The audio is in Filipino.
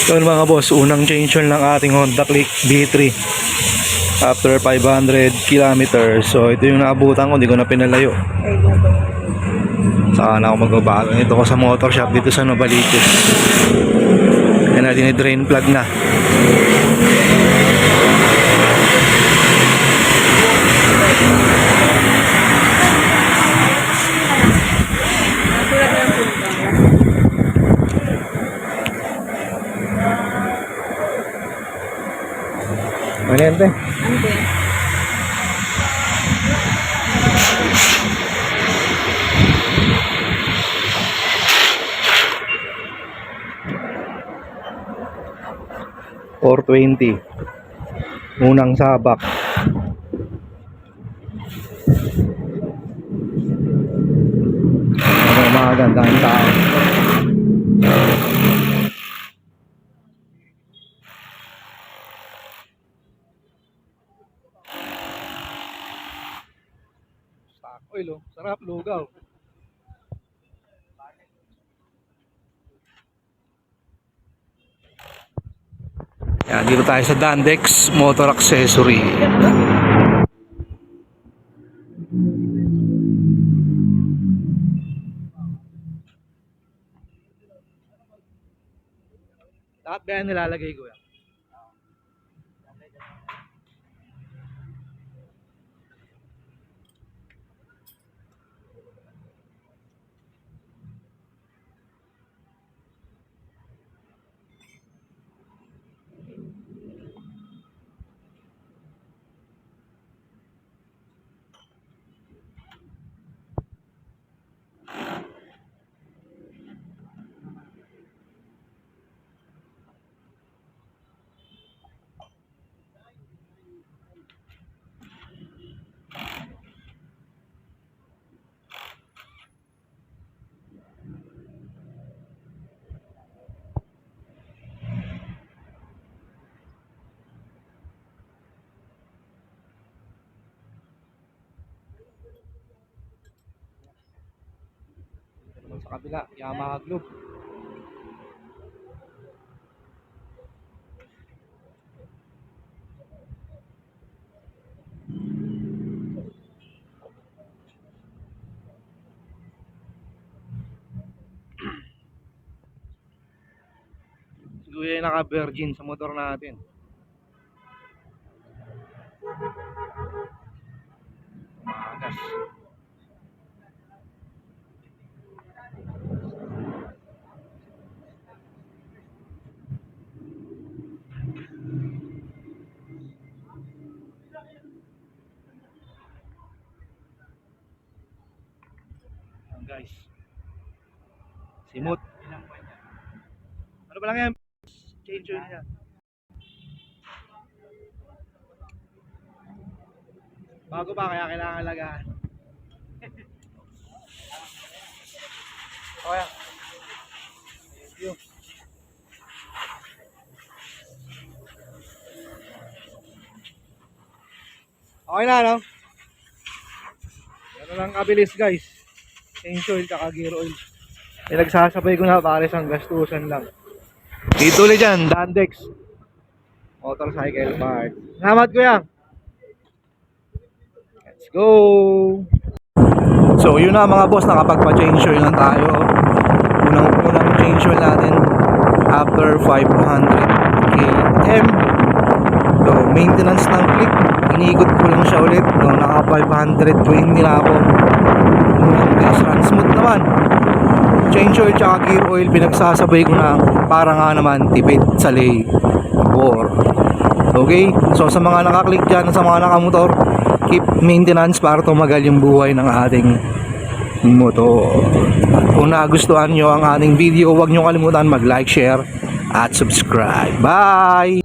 Yun mga boss, unang change oil ng ating Honda Click B3 after 500 kilometers. So ito yung naabutan ko, hindi ko na pinalayo. Saka na ako magbabago. Ito ko sa motor shop dito sa Novaliches. Yan natin i-drain plug na. Manente. Ante. $420. Unang sabak. Mga gandang tao. Stock oil, oh. Sarap, lugaw. Yan, dito tayo sa Dandex Motor Accessory. Lahat ba yan nilalagay ko yan? Sa kabila, Yamaha Globe. Siguro yung naka-virgin sa motor natin. Magas. Guys, simut. Ano ba lang yan? Change oil niya. Bago pa, kaya kailangan alagaan. Okay. Thank you. Okay na, no? Ano lang kabilis, guys. Change oil, kaka gear oil. Nagsasabay ko na para isang gastusan lang. Dito ulit dyan, Dandex Motorcycle Part. Salamat kuya. Let's go. So yun na mga boss, nakapagpa-change oil lang tayo. Unang change oil natin after 500 km. So maintenance ng click, iniikot ko lang siya ulit. No, naka 520 na ako. Unang test run, smooth naman. Change oil tsaka gear oil, pinagsasabay ko na para nga naman tipid sa labor. Okay? So sa mga nakaklik dyan, sa mga nakamotor, keep maintenance para tumagal yung buhay ng ating motor. At kung nagustuhan nyo ang ating video, huwag nyo kalimutan mag-like, share at subscribe. Bye!